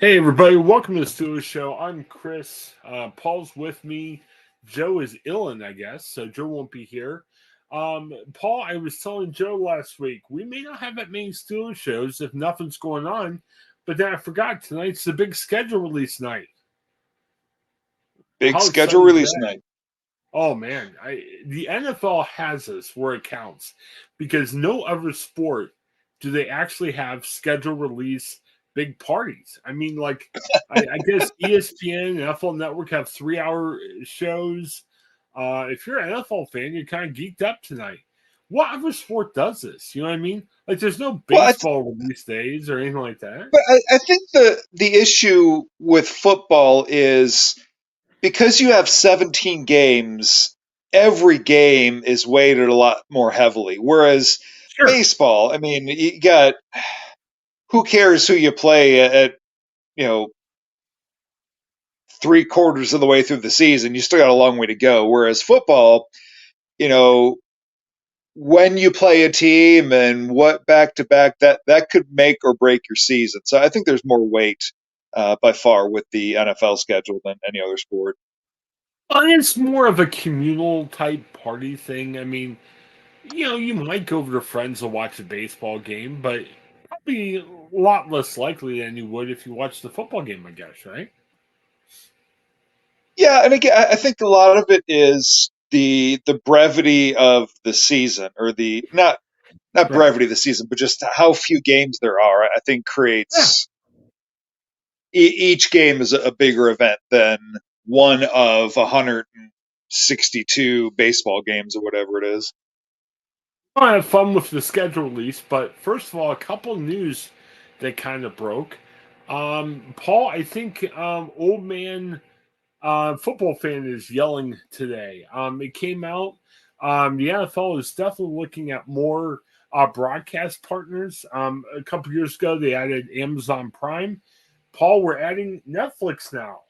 Hey everybody, welcome to the Steelers Show. I'm Chris. Paul's with me. Joe is illin, I guess, so Joe won't be here. Paul, I was telling Joe last week, we may not have that many Steelers shows if nothing's going on, but then I forgot tonight's the big schedule release night. Big How schedule exciting is release that? night. Oh man, the NFL has us where it counts because no other sport do they actually have schedule release big parties. I mean, I guess ESPN and NFL Network have 3 hour shows. If you're an NFL fan, you're kind of geeked up tonight. What other sport does this? You know what I mean? Like, there's no Well, baseball release days or anything like that. I think the issue with football is because you have 17 games, every game is weighted a lot more heavily. Whereas Sure. baseball, I mean, you got who cares who you play at you know 3/4 of the way through the season, you still got a long way to go. Whereas football, you know, when you play a team and what back to back that could make or break your season. So I think there's more weight by far with the NFL schedule than any other sport. It's more of a communal type party thing. I mean, you might go over to friends to watch a baseball game, but probably a lot less likely than you would if you watched the football game, I guess, right? Yeah, and again, I think a lot of it is the brevity of the season, or the not Right. brevity of the season, but just how few games there are. I think Yeah. creates each game is a bigger event than one of 162 baseball games or whatever it is. I have fun with the schedule release, but first of all, a couple news that kind of broke. Paul, I think old man football fan is yelling today. It came out. The NFL is definitely looking at more broadcast partners. A couple years ago, they added Amazon Prime. Paul, we're adding Netflix now.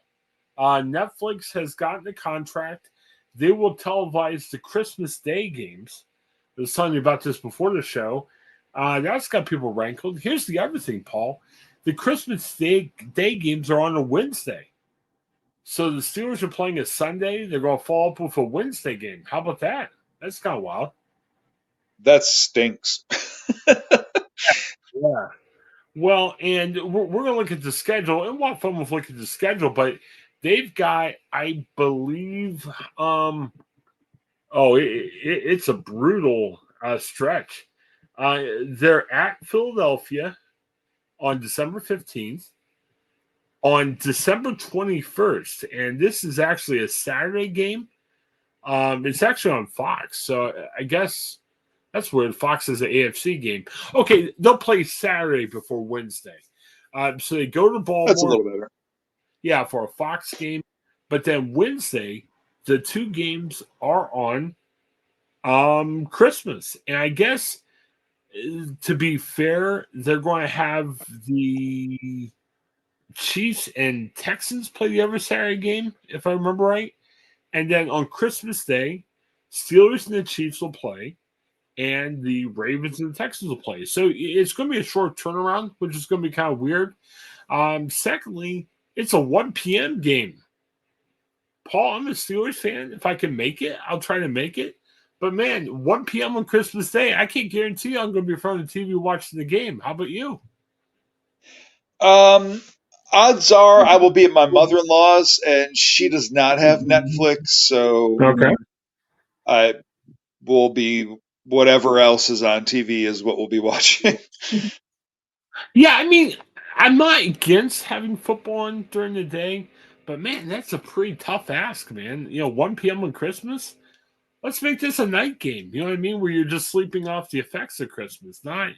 Netflix has gotten a contract. They will televise the Christmas Day games. I was telling you about this before the show. That's got people rankled. Here's the other thing, Paul. The Day games are on a Wednesday. So the Steelers are playing a Sunday. They're going to follow up with a Wednesday game. How about that? That's kind of wild. That stinks. Yeah. Well, and we're going to look at the schedule, and what fun with looking at the schedule, but they've got, I believe, it's a brutal stretch. They're at Philadelphia on December 15th, on December 21st, and this is actually a Saturday game. It's actually on Fox, so I guess that's weird. Fox is an AFC game. Okay, they'll play Saturday before Wednesday. So they go to That's a Baltimore, little better. yeah, for a Fox game, but then Wednesday, the two games are on Christmas, and I guess to be fair, they're going to have the Chiefs and Texans play the other Saturday game, if I remember right. And then on Christmas Day, Steelers and the Chiefs will play, and the Ravens and the Texans will play. So it's going to be a short turnaround, which is going to be kind of weird. Secondly, it's a 1 p.m. game. Paul, I'm a Steelers fan. If I can make it, I'll try to make it. But man, 1 p.m. on Christmas Day, I can't guarantee I'm going to be in front of the TV watching the game. How about you? Um, Odds are I will be at my mother-in-law's, and she does not have Netflix, so Okay. I will be whatever else is on TV is what we'll be watching. Yeah, I mean, I'm not against having football on during the day, but man, that's a pretty tough ask, man. 1 p.m. on Christmas. Let's make this a night game. You know what I mean? Where you're just sleeping off the effects of Christmas. Not,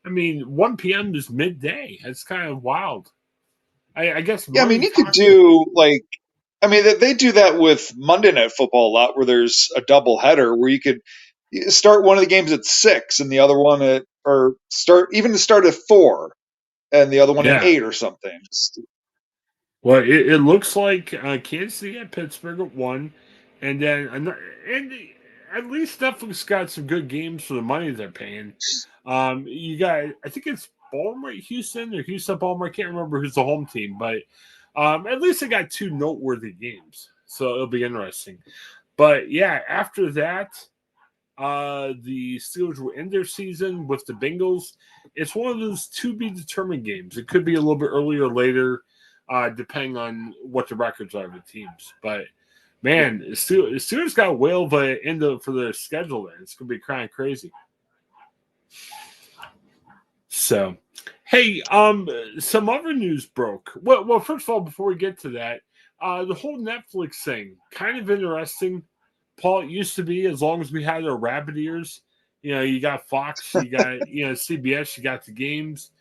I mean, 1 p.m. is midday. That's kind of wild. I guess Yeah, I mean, Monday you could Fox. do like, I mean, they do that with Monday Night Football a lot, where there's a double header where you could start one of the games at 6 and the other one at, or start at 4 and the other one at Yeah. 8 or something. Well, it looks like Kansas City at Pittsburgh at 1, and then and at least Netflix got some good games for the money they're paying. You got, I think it's Baltimore, Houston, or Houston, Baltimore. I can't remember who's the home team, but at least they got two noteworthy games, so it'll be interesting. But yeah, after that, the Steelers will end their season with the Bengals. It's one of those to be determined games. It could be a little bit earlier or later, depending on what the records are of the teams. But man, the Steelers got a whale of an end for their schedule. Then it's gonna be kind of crazy. So, hey, some other news broke. Well, first of all, before we get to that, the whole Netflix thing, kind of interesting. Paul, it used to be as long as we had our rabbit ears, you got Fox, you got CBS, you got the games.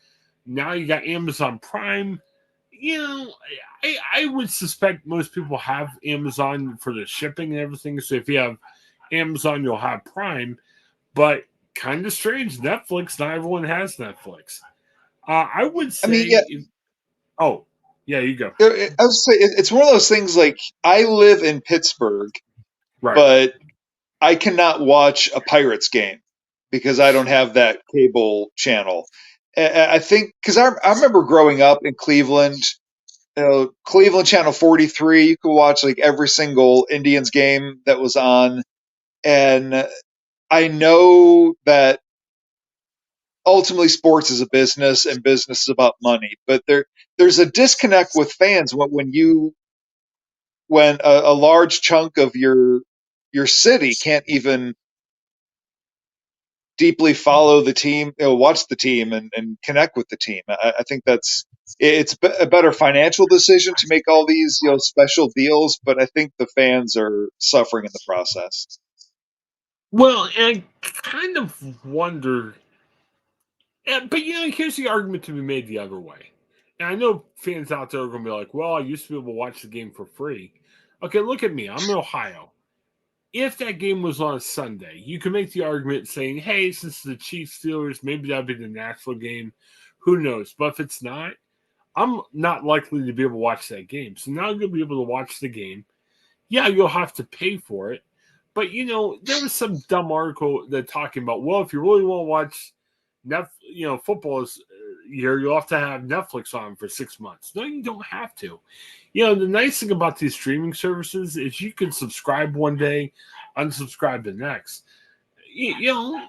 Now you got Amazon Prime. I would suspect most people have Amazon for the shipping and everything. So if you have Amazon, you'll have Prime. But kind of strange, Netflix. Not everyone has Netflix. I would say. I mean, yeah. You go. I would say it's one of those things. Like, I live in Pittsburgh, Right. but I cannot watch a Pirates game because I don't have that cable channel. I think because I remember growing up in Cleveland, Cleveland Channel 43, you could watch like every single Indians game that was on. And I know that ultimately sports is a business and business is about money, but there's a disconnect with fans when a large chunk of your city can't even deeply follow the team, watch the team, and connect with the team. I think it's a better financial decision to make all these special deals, but I think the fans are suffering in the process. Well, and I kind of wonder. But here's the argument to be made the other way. And I know fans out there are going to be like, "Well, I used to be able to watch the game for free." Okay, look at me. I'm in Ohio. If that game was on a Sunday, you can make the argument saying, "Hey, since the Chiefs Steelers, maybe that'd be the natural game. Who knows?" But if it's not, I'm not likely to be able to watch that game. So now you'll be able to watch the game. Yeah, you'll have to pay for it. But there was some dumb article that talking about, well, if you really want to watch football is year, you'll have to have Netflix on for 6 months. No, you don't have to. The nice thing about these streaming services is you can subscribe one day, unsubscribe the next. You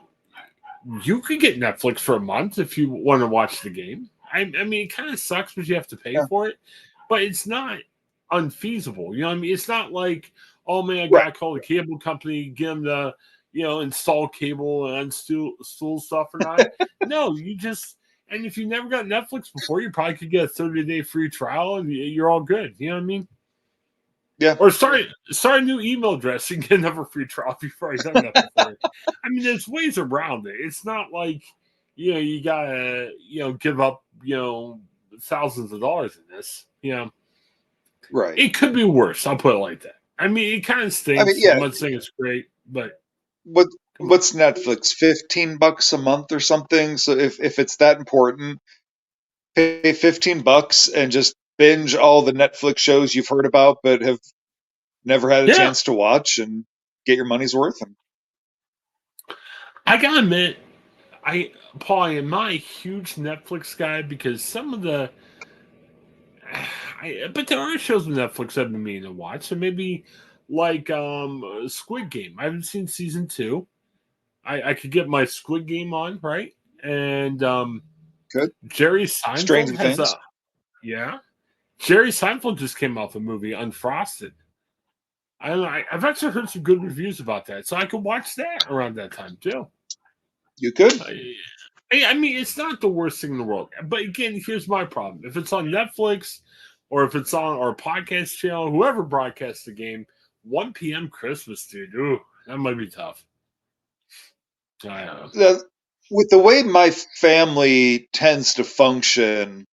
could get Netflix for a month if you want to watch the game. I mean, it kind of sucks because you have to pay Yeah. for it, but it's not unfeasible. You know what I mean? It's not like, oh man, I Right. gotta call the cable company, get them to, install cable and uninstall stuff or not. No, and if you never got Netflix before, you probably could get a 30-day free trial and you're all good. You know what I mean? Yeah. Or start a new email address and get another free trial before I've done that before. I mean, there's ways around it. It's not like, you gotta, give up, thousands of dollars in this. Right. It could be worse. I'll put it like that. I mean, it kind of I mean, stinks. yeah. I'm not saying it's great, but What's Netflix? $15 a month or something? So if it's that important, pay $15 and just binge all the Netflix shows you've heard about but have never had a yeah, chance to watch and get your money's worth. And I gotta admit, Paul, am I a huge Netflix guy because some of the, but there are shows on Netflix I've been meaning to watch. So maybe like Squid Game. I haven't seen season 2. I could get my Squid Game on, right? And good. Jerry Stranger Seinfeld has Things. a yeah. Jerry Seinfeld just came off a movie, Unfrosted. I don't know. I've actually heard some good reviews about that, so I could watch that around that time too. You could. I mean, it's not the worst thing in the world. But again, here's my problem: if it's on Netflix or if it's on our podcast channel, whoever broadcasts the game, 1 p.m. Christmas, dude. Ooh, that might be tough. I don't know. With the way my family tends to function,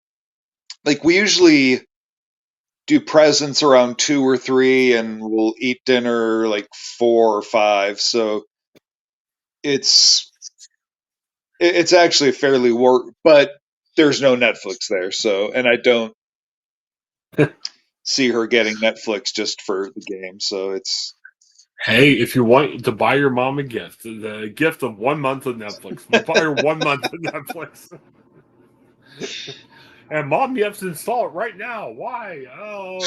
like we usually do presents around 2 or 3, and we'll eat dinner like 4 or 5. So it's it's actually fairly work, but there's no Netflix there. So, and I don't see her getting Netflix just for the game. So it's Hey, if you want to buy your mom a gift, the gift of 1 month of Netflix, we'll buy her 1 month of Netflix. And mom, you have to install it right now. Why? Oh,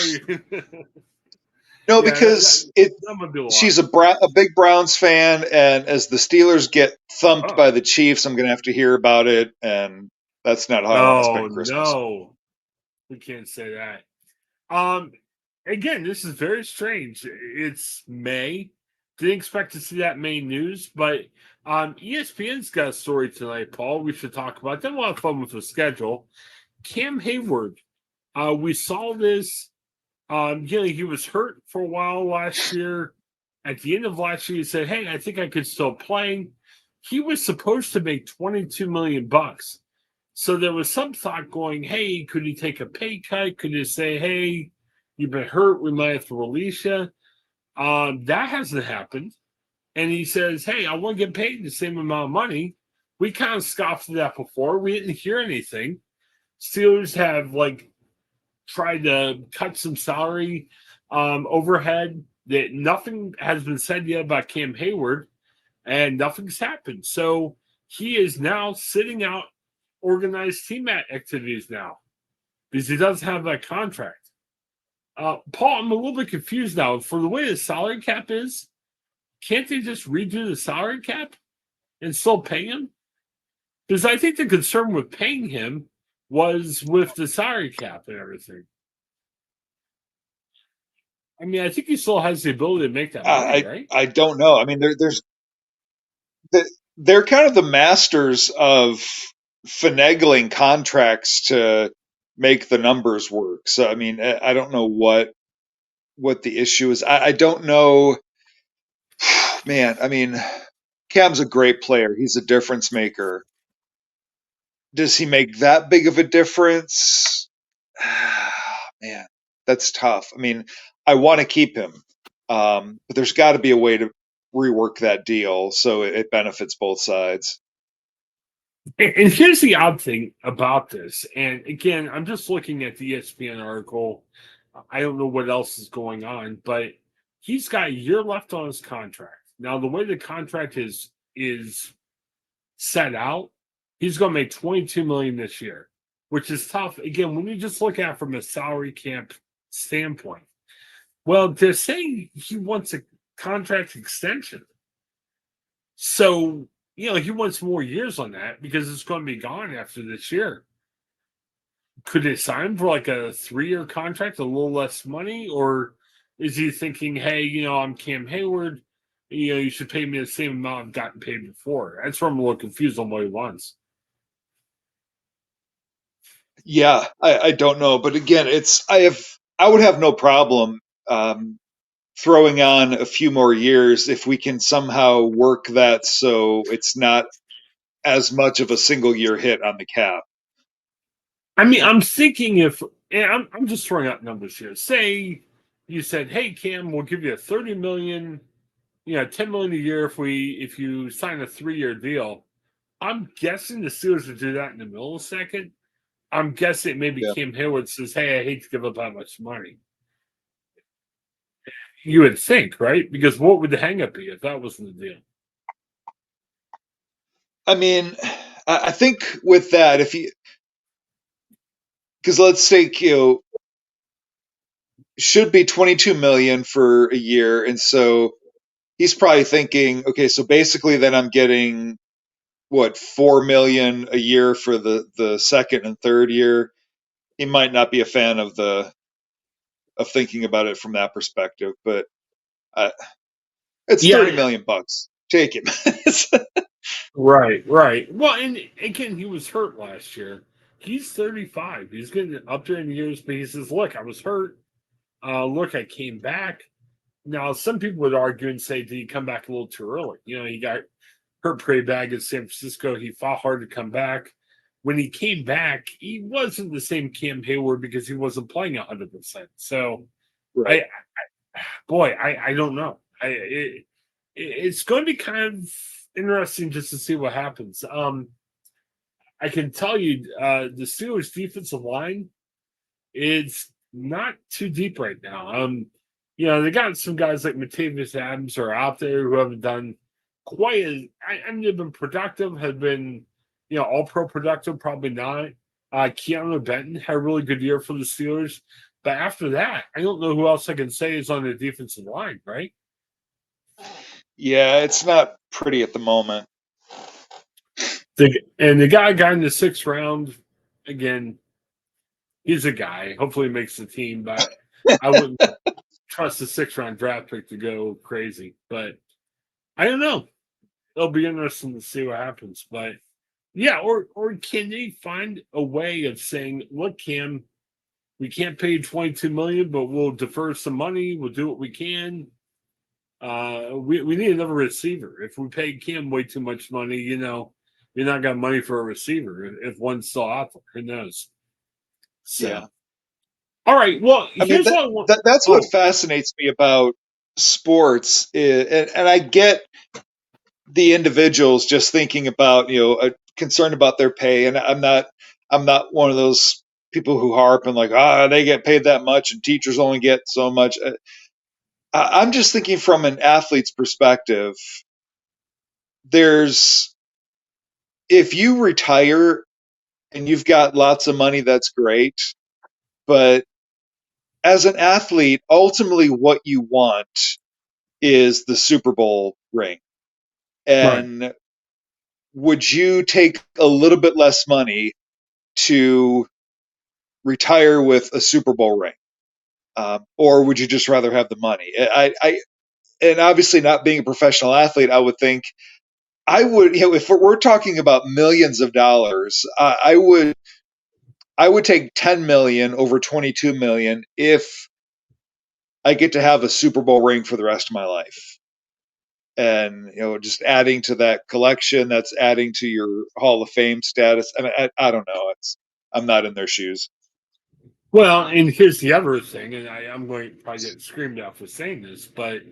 No, yeah, because that would be a lot. she's a big Browns fan, and as the Steelers get thumped Oh, by the Chiefs, I'm going to have to hear about it, and that's not how I want to oh spend Christmas. no, we can't say that. Um, Again, this is very strange. It's May. Didn't expect to see that May news, but ESPN's got a story tonight, Paul. We should talk about. Then we'll have fun with the schedule. Cam Heyward. We saw this. He was hurt for a while last year. At the end of last year, he said, "Hey, I think I could still play." He was supposed to make $22 million. So there was some thought going, "Hey, could he take a pay cut? Could he say, hey, you've been hurt. We might have to release you." That hasn't happened. And he says, "Hey, I want to get paid the same amount of money." We kind of scoffed at that before. We didn't hear anything. Steelers have tried to cut some salary overhead. That nothing has been said yet about Cam Heyward, and nothing's happened. So he is now sitting out organized team activities now because he doesn't have that contract. Paul, I'm a little bit confused now. For the way the salary cap is, can't they just redo the salary cap and still pay him? Because I think the concern with paying him was with the salary cap and everything. I mean, I think he still has the ability to make that money, right? I don't know. I mean, they're kind of the masters of finagling contracts to make the numbers work. So I mean, I don't know what the issue is. I don't know, man. I mean, Cam's a great player. He's a difference maker. Does he make that big of a difference? Man, that's tough. I mean, I want to keep him, but there's got to be a way to rework that deal so it benefits both sides. And here's the odd thing about this. And again, I'm just looking at the ESPN article. I don't know what else is going on, but he's got a year left on his contract. Now, the way the contract is set out, he's going to make 22 million this year, which is tough. Again, when you just look at it from a salary cap standpoint, well, they're saying he wants a contract extension. So, he wants more years on that because it's going to be gone after this year. Could they sign for like a 3-year contract, a little less money? Or is he thinking, hey, I'm Cam Heyward, you should pay me the same amount I've gotten paid before? That's where I'm a little confused on what he wants. Yeah, I don't know, but again, I would have no problem throwing on a few more years if we can somehow work that so it's not as much of a single year hit on the cap. I mean, I'm thinking if, and I'm just throwing out numbers here. Say you said, hey, Cam, we'll give you a 30 million, 10 million a year if you sign a 3-year deal. I'm guessing the Steelers would do that in the millisecond. I'm guessing maybe Yeah. Cam Heyward says, "Hey, I hate to give up that much money." You would think, right? Because what would the hangup be if that wasn't the deal? I mean, I think with that, if you, because let's say, should be 22 million for a year. And so he's probably thinking, okay, so basically then I'm getting what, 4 million a year for the second and third year. He might not be a fan of thinking about it from that perspective, but uh, it's 30 Yeah, million bucks. Take it. right, right. Well, and again, he was hurt last year. He's 35. He's getting up there in years, but he says, "Look, I was hurt. Look, I came back." Now, some people would argue and say, "Did he come back a little too early?" He got hurt pretty bad in San Francisco. He fought hard to come back. When he came back, he wasn't the same Cam Heyward because he wasn't playing 100%. So, Right. I boy, I don't know. It's going to be kind of interesting just to see what happens. I can tell you, the Steelers' defensive line is not too deep right now. They got some guys like Matavius Adams are out there who haven't done quite as. I mean, they've been productive, have been, all pro productive, probably not. Keanu Benton had a really good year for the Steelers. But after that, I don't know who else I can say is on the defensive line, right? Yeah, it's not pretty at the moment. And the guy got in the 6th round, again, he's a guy. Hopefully he makes the team, but I wouldn't trust the 6th round draft pick to go crazy. But I don't know. It'll be interesting to see what happens. But yeah, or can they find a way of saying, look, Cam, we can't pay you 22 million, but we'll defer some money. We'll do what we can. We need another receiver. If we pay Cam way too much money, you're not got money for a receiver if one's still out there. Who knows? Yeah. So, all right. Well, I mean, here's what I want. that's what Oh, fascinates me about sports. And I get the individuals just thinking about, concerned about their pay. And I'm not one of those people who harp and like, they get paid that much and teachers only get so much. I'm just thinking from an athlete's perspective. There's, if you retire and you've got lots of money, that's great. But as an athlete, ultimately what you want is the Super Bowl ring. right. And would you take a little bit less money to retire with a Super Bowl ring? Or would you just rather have the money? And obviously not being a professional athlete, I would think I would, if we're talking about millions of dollars, I would take 10 million over 22 million if I get to have a Super Bowl ring for the rest of my life. And just adding to that collection, that's adding to your Hall of Fame status. I mean, I don't know. I'm not in their shoes. Well, and here's the other thing, and I'm going to probably get screamed at for saying this, but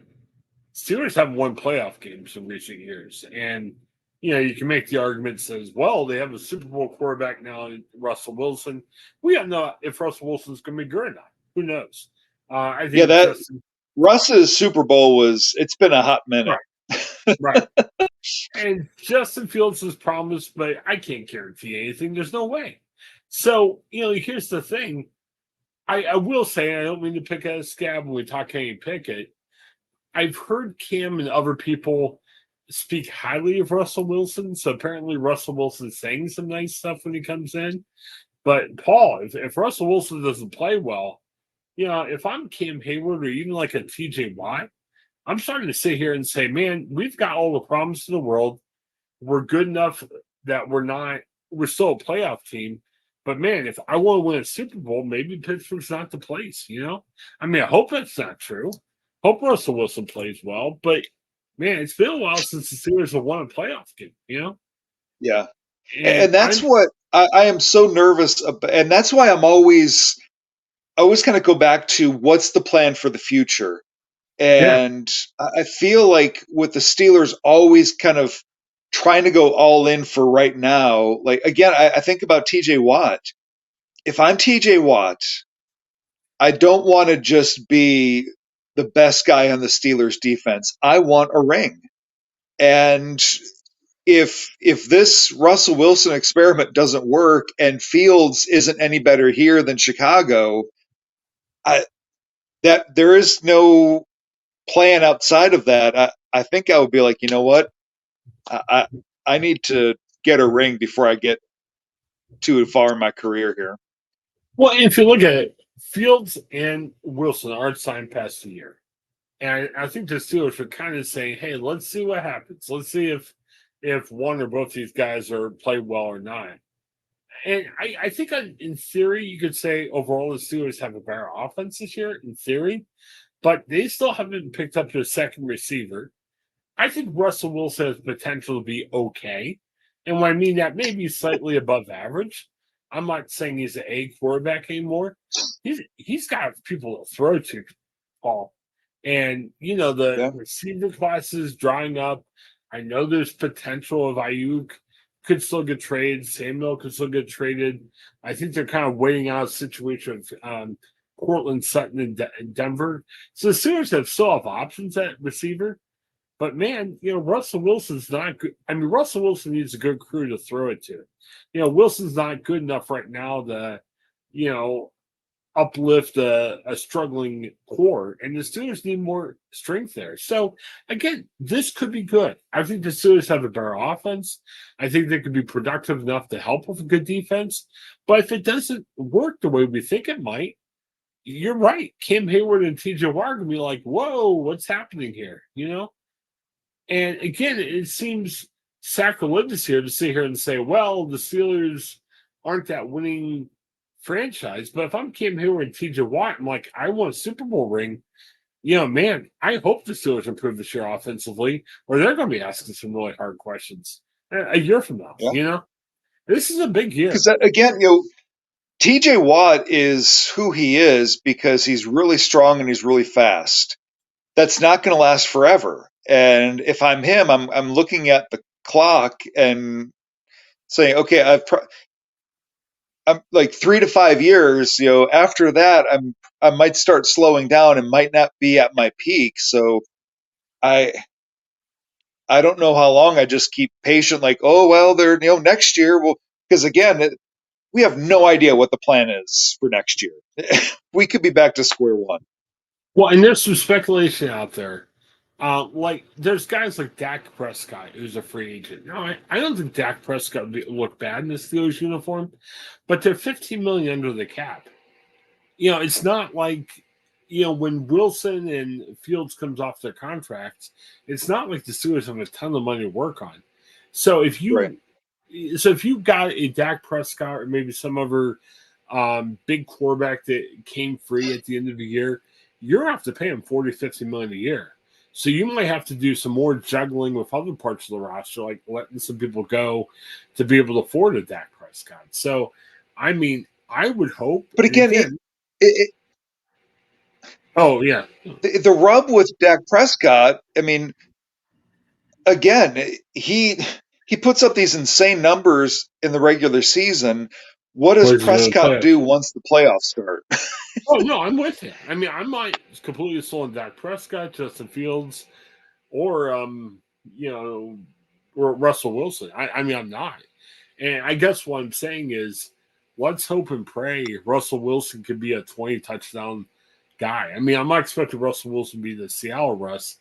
Steelers have won playoff games in recent years, and you can make the argument says, well, they have a Super Bowl quarterback now, Russell Wilson. We don't know if Russell Wilson's going to be good or not. Who knows? I Yeah, think that Justin. Russ's Super Bowl it's been a hot minute. Right, right. And Justin Fields has promised, but I can't guarantee anything. There's no way. So, here's the thing. I will say, I don't mean to pick at a scab when we talk Kenny Pickett. I've heard Cam and other people speak highly of Russell Wilson. So apparently Russell Wilson's saying some nice stuff when he comes in. But Paul, if Russell Wilson doesn't play well, if I'm Cam Heyward or even like a TJ Watt, I'm starting to sit here and say, man, we've got all the problems in the world. We're good enough that we're still a playoff team. But man, if I want to win a Super Bowl, maybe Pittsburgh's not the place. I mean, I hope that's not true. Hope Russell Wilson plays well, but man, it's been a while since the Steelers have won a playoff game. Yeah. And And that's what I am so nervous about. And that's why I always kind of go back to what's the plan for the future. yeah, And I feel like with the Steelers always kind of trying to go all in for right now, like again, I think about TJ Watt. If I'm TJ Watt, I don't want to just be the best guy on the Steelers defense. I want a ring. And if this Russell Wilson experiment doesn't work and Fields isn't any better here than Chicago, I that there is no plan outside of that. I think I would be like, you know what? I I need to get a ring before I get too far in my career here. well, if you look at it, Fields and Wilson aren't signed past the year. And I think the Steelers are kind of saying, hey, let's see what happens. Let's see if one or both these guys are play well or not. And I think in theory, you could say overall the Steelers have a better offense this year, in theory, but they still haven't picked up their second receiver. I think Russell Wilson has potential to be okay. And when I mean that, maybe slightly above average. I'm not saying he's an A quarterback anymore. He's got people to throw to, Paul. And the Yeah. receiver class is drying up. I know there's potential of Ayuk could still get traded. Samuel could still get traded. I think they're kind of waiting out a situation of Cortland Sutton in Denver. So the Steelers still have options at receiver. But man, Russell Wilson's not good. I mean, Russell Wilson needs a good crew to throw it to. Wilson's not good enough right now to, you know, uplift a struggling core, and the Steelers need more strength there. So again, this could be good. I think the Steelers have a better offense. I think they could be productive enough to help with a good defense. But if it doesn't work the way we think it might, you're right. Cam Heyward and TJ Watt are gonna be like, "Whoa, what's happening here?" And again, it seems sacrilegious here to sit here and say, "Well, the Steelers aren't that winning franchise." But if I'm Cam Heyward and TJ Watt, I'm like, I want a Super Bowl ring. Man, I hope the Steelers improve this year offensively, or they're going to be asking some really hard questions a year from now. Yeah. This is a big year. Because again, TJ Watt is who he is because he's really strong and he's really fast. That's not going to last forever. And if I'm him, I'm looking at the clock and saying, okay, I'm like 3 to 5 years. After that, I might start slowing down and might not be at my peak. So I I don't know how long I just keep patient. Like, oh well, they're next year. Well, because again, we have no idea what the plan is for next year. We could be back to square one. Well, and there's some speculation out there. Like, there's guys like Dak Prescott, who's a free agent. No, I don't think Dak Prescott would look bad in the Steelers uniform, but they're 15 million under the cap. It's not like when Wilson and Fields comes off their contracts, it's not like the Steelers have a ton of money to work on. So if you Right. got a Dak Prescott or maybe some other big quarterback that came free at the end of the year, you're going to have to pay him 40, 50 million a year. So you might have to do some more juggling with other parts of the roster, like letting some people go to be able to afford a Dak Prescott. So, I mean, I would hope. But again, Oh yeah, the rub with Dak Prescott, I mean, again, he puts up these insane numbers in the regular season. What does plays in the Prescott playoffs. do once the playoffs start? Oh no, I'm with you. I mean, I'm not completely sold on Dak Prescott, Justin Fields, or you know, or Russell Wilson. I mean, I'm not. And I guess what I'm saying is, let's hope and pray Russell Wilson could be a 20 touchdown guy. I mean, I'm not expecting Russell Wilson to be the Seattle Russ,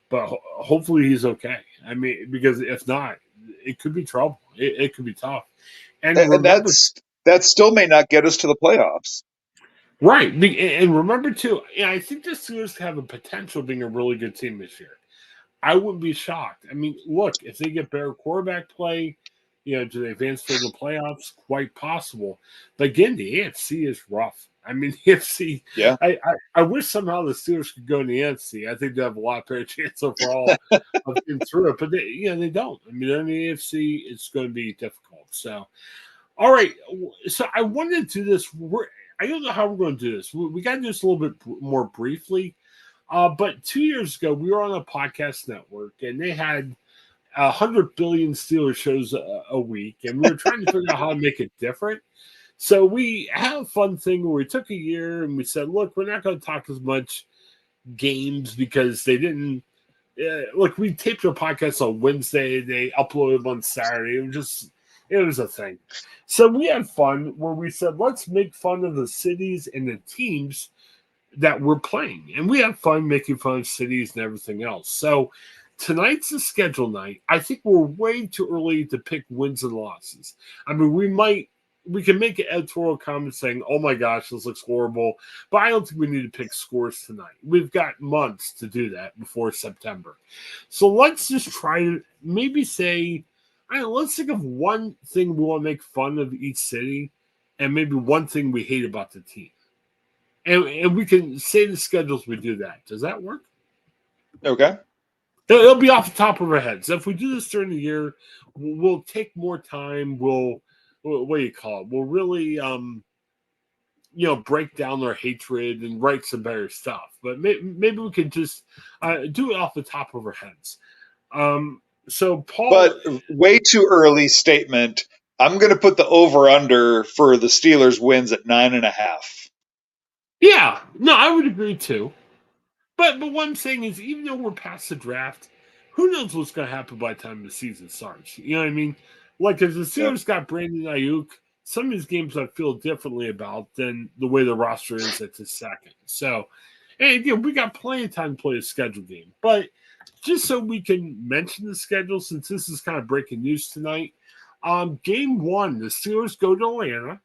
but hopefully he's okay. I mean, because if not, it could be trouble. It could be tough. And And remember, that still may not get us to the playoffs. right? And remember too, I think the Steelers have a potential of being a really good team this year. I wouldn't be shocked. I mean, look, if they get better quarterback play, do they advance to the playoffs? Quite possible. But again, the AFC is rough. I mean, the AFC. Yeah. I wish somehow the Steelers could go in the NFC. I think they have a lot better chance overall of getting through it. But they don't. I mean, they're in the AFC. It's going to be difficult. So, all right. So I wanted to do this. I don't know how we're going to do this. We got to do this a little bit more briefly. But 2 years ago, we were on a podcast network, and they had 100 billion Steelers shows a week, and we were trying to figure out how to make it different. So we had a fun thing where we took a year and we said, look, we're not going to talk as much games because they didn't. Look, we taped our podcast on Wednesday. They uploaded on Saturday. It was a thing. So we had fun where we said, let's make fun of the cities and the teams that we're playing. And we had fun making fun of cities and everything else. So tonight's the schedule night. I think we're way too early to pick wins and losses. I mean, we can make an editorial comment saying, oh my gosh, this looks horrible. But I don't think we need to pick scores tonight. We've got months to do that before September. So let's just try to maybe say, let's think of one thing we want to make fun of each city and maybe one thing we hate about the team. And we can say the schedules we do that. Does that work? Okay. It'll be off the top of our heads. If we do this during the year, we'll take more time. What do you call it? We'll really, break down our hatred and write some better stuff. But maybe we can just do it off the top of our heads. So Paul, But way too early statement. I'm going to put the over under for the Steelers wins at 9.5. yeah, no, I would agree too. But what I'm saying is, even though we're past the draft, who knows what's going to happen by the time the season starts? You know what I mean? Like, if the Yep. Steelers got Brandon Ayuk, some of these games I feel differently about than the way the roster is at this second. So, and we got plenty of time to play a schedule game. But just so we can mention the schedule, since this is kind of breaking news tonight, game one, the Steelers go to Atlanta.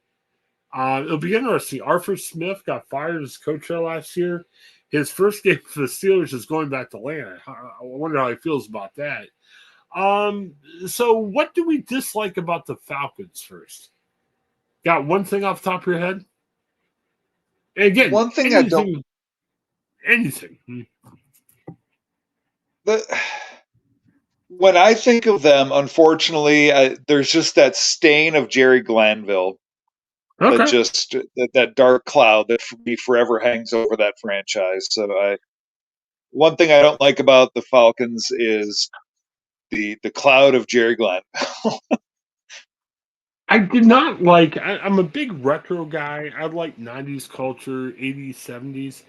It'll be interesting. Arthur Smith got fired as coach there last year. His first game for the Steelers is going back to Atlanta. I wonder how he feels about that. So what do we dislike about the Falcons first? Got one thing off the top of your head? And again, One thing I don't. anything. When I think of them, unfortunately, there's just that stain of Jerry Glanville Okay. that dark cloud that forever hangs over that franchise. So one thing I don't like about the Falcons is the cloud of Jerry Glanville. I did not like. I'm a big retro guy. I like '90s culture, '80s, '70s.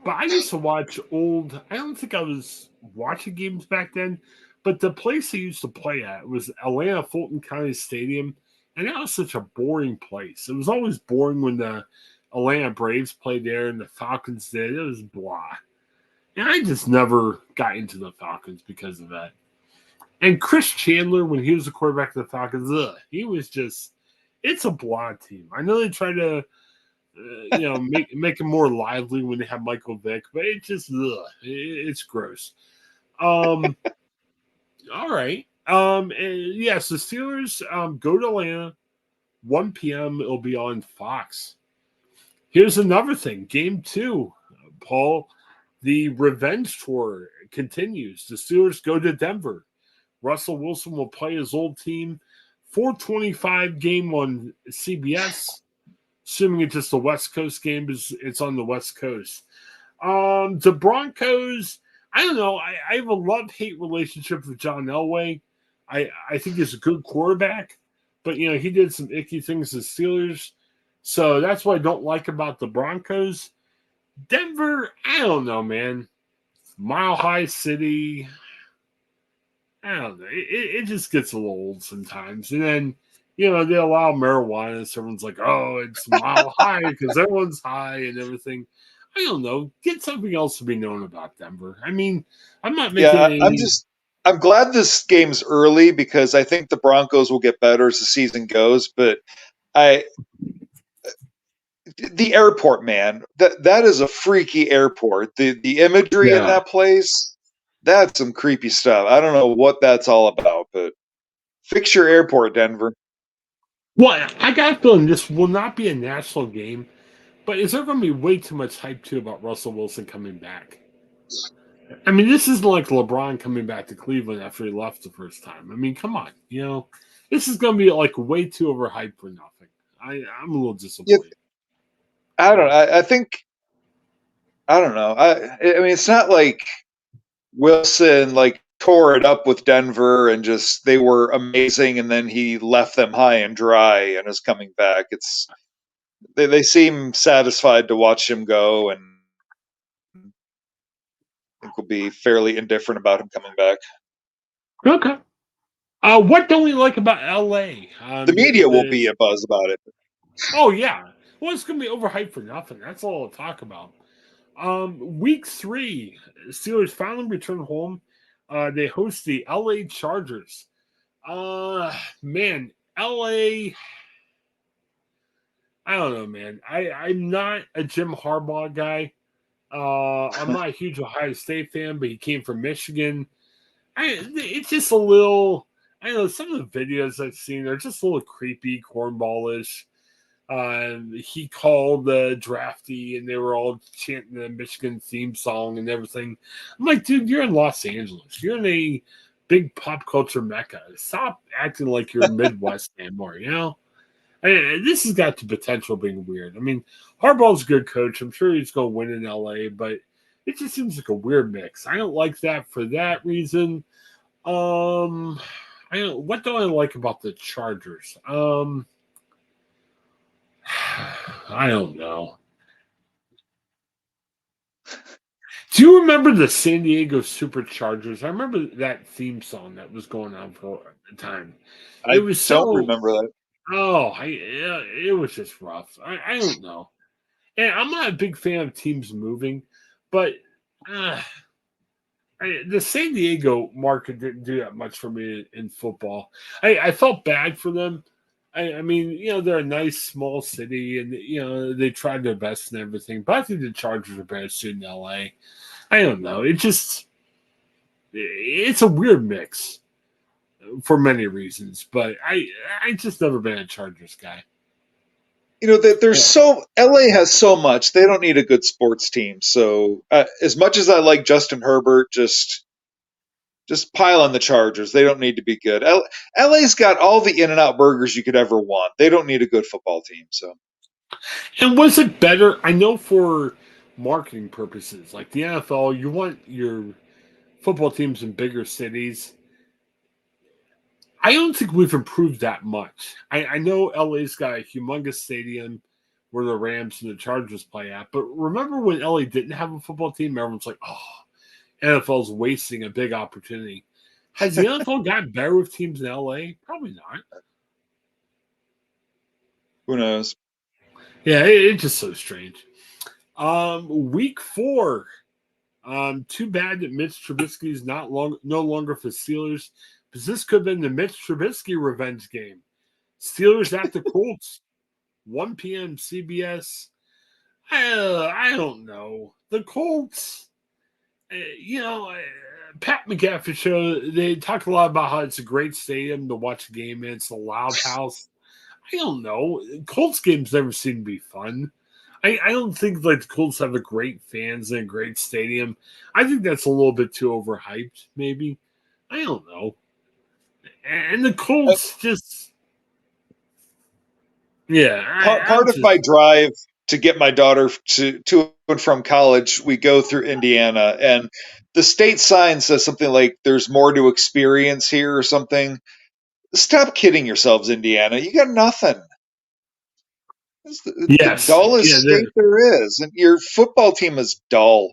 But I used to watch old. I don't think I was watching games back then, but the place they used to play at was Atlanta Fulton County Stadium, and that was such a boring place. It was always boring when the Atlanta Braves played there and the Falcons did. It was blah, and I just never got into the Falcons because of that. And Chris Chandler, when he was the quarterback of the Falcons, he was just. It's a blah team. I know they try to make it more lively when they have Michael Vick, but it just it's gross. All right. And yes, the Steelers go to Atlanta, 1 p.m. It'll be on Fox. Here's another thing. Game two, Paul, the revenge tour continues. The Steelers go to Denver. Russell Wilson will play his old team. 4:25 game on CBS. Assuming it's just a West Coast game, it's on the West Coast. The Broncos, I don't know. I have a love-hate relationship with John Elway. I think he's a good quarterback, but he did some icky things to the Steelers. So that's what I don't like about the Broncos. Denver, I don't know, man. Mile High City. I don't know. It just gets a little old sometimes. And then, they allow marijuana. So everyone's like, oh, it's mile high because everyone's high and everything. I don't know. Get something else to be known about Denver. I mean, I'm not making Yeah, any. I'm glad this game's early because I think the Broncos will get better as the season goes. But I the airport, man, that is a freaky airport. The imagery in Yeah. that place, that's some creepy stuff. I don't know what that's all about, but fix your airport, Denver. Well, I got a feeling this will not be a national game, but is there going to be way too much hype, too, about Russell Wilson coming back? I mean, this isn't like LeBron coming back to Cleveland after he left the first time. I mean, come on, this is going to be like way too overhyped for nothing. I'm a little Yeah, disappointed. I don't know. I think I don't know. I mean, it's not like Wilson like tore it up with Denver and just they were amazing, and then he left them high and dry and is coming back. They seem satisfied to watch him go, and I think will be fairly indifferent about him coming back. Okay. What don't we like about LA? The media will be a buzz about it. Oh yeah, well it's gonna be overhyped for nothing. That's all I'll talk about. Week 3, Steelers finally return home. They host the LA Chargers. Man, LA. I don't know, man. I'm not a Jim Harbaugh guy. I'm not a huge Ohio State fan, but he came from Michigan. It's just a little. I don't know. Some of the videos I've seen are just a little creepy, cornballish. He called the draftee, and they were all chanting the Michigan theme song and everything. I'm like, dude, you're in Los Angeles. You're in a big pop culture mecca. Stop acting like you're Midwest anymore. This has got the potential of being weird. I mean, Harbaugh's a good coach. I'm sure he's going to win in LA, but it just seems like a weird mix. I don't like that for that reason. What do I like about the Chargers? I don't know. Do you remember the San Diego Superchargers? I remember that theme song that was going on for a time. It I was don't so remember that. it was just rough. I don't know. And I'm not a big fan of teams moving, but uh, the San Diego market didn't do that much for me in football. I felt bad for them. I mean, they're a nice small city, and they tried their best and everything. But I think the Chargers are better suited in LA. I don't know. It's a weird mix for many reasons. But I just never been a Chargers guy. There's LA has so much. They don't need a good sports team. So as much as I like Justin Herbert, just pile on the Chargers. They don't need to be good. LA's got all the In-N-Out burgers you could ever want. They don't need a good football team. So And was it better? I know for marketing purposes, like the NFL, you want your football teams in bigger cities. I don't think we've improved that much. I know LA's got a humongous stadium where the Rams and the Chargers play at, but remember when LA didn't have a football team? Everyone's like, oh, NFL's wasting a big opportunity. Has the NFL gotten better with teams in LA? Probably not. who knows? Yeah, it's just so strange. Week 4. Too bad that Mitch Trubisky is no longer for Steelers, because this could have been the Mitch Trubisky revenge game. Steelers at the Colts, 1 p.m. CBS. I don't know. The Colts, Pat McAfee show, they talk a lot about how it's a great stadium to watch a game in. It's a loud house. I don't know. Colts games never seem to be fun. I don't think like the Colts have a great fans and a great stadium. I think that's a little bit too overhyped, maybe. I don't know. And the Uh, Colts just yeah, I'm Part of just my drive to get my daughter to and from college, we go through Indiana, and the state sign says something like "There's more to experience here" or something. Stop kidding yourselves, Indiana. You got nothing. It's the yes. dullest Yeah, state there is, and your football team is dull.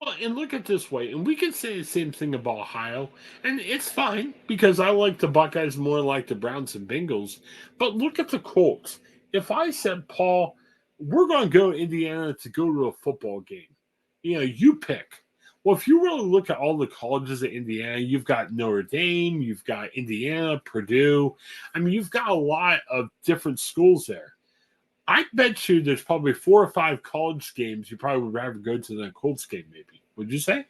well, and look at this way, and we can say the same thing about Ohio, and it's fine because I like the Buckeyes more like the Browns and Bengals. But look at the Colts. If I said, Paul, we're going to go to Indiana to go to a football game, you pick. Well, if you really look at all the colleges in Indiana, you've got Notre Dame, you've got Indiana, Purdue. I mean, you've got a lot of different schools there. I bet you there's probably 4 or 5 college games you probably would rather go to than a Colts game, maybe. Would you say?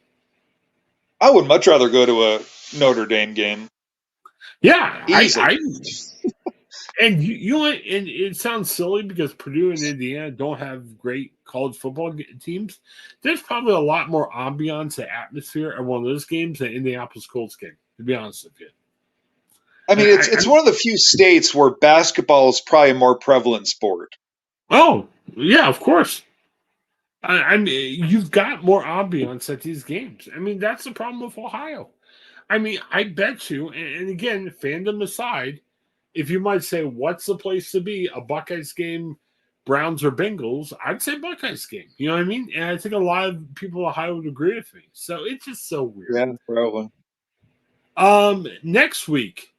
I would much rather go to a Notre Dame game. Yeah, Easy. and and it sounds silly because Purdue and Indiana don't have great college football teams. There's probably a lot more ambiance and atmosphere at one of those games than Indianapolis Colts game. To be honest with you, I mean, I it's one of the few states where basketball is probably a more prevalent sport. oh yeah, of course. I mean, you've got more ambiance at these games. I mean, that's the problem with Ohio. I mean, I bet you, and again, fandom aside, if you might say, what's the place to be? A Buckeyes game, Browns or Bengals? I'd say Buckeyes game. You know what I mean? And I think a lot of people in Ohio would agree with me. So it's just so weird. Yeah, probably. Next week,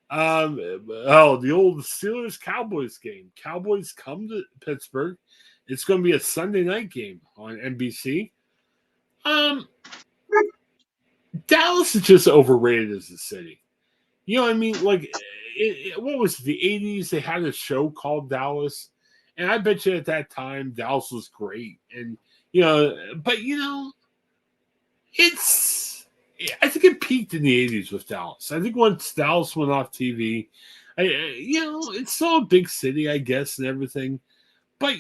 the old Steelers Cowboys game. Cowboys come to Pittsburgh. It's going to be a Sunday night game on NBC. Um, Dallas is just overrated as a city. You know what I mean? Like, what was it, the 80s? They had a show called Dallas. And I bet you at that time, Dallas was great. And, but, it's, I think it peaked in the 80s with Dallas. I think once Dallas went off TV, it's still a big city, I guess, and everything. But,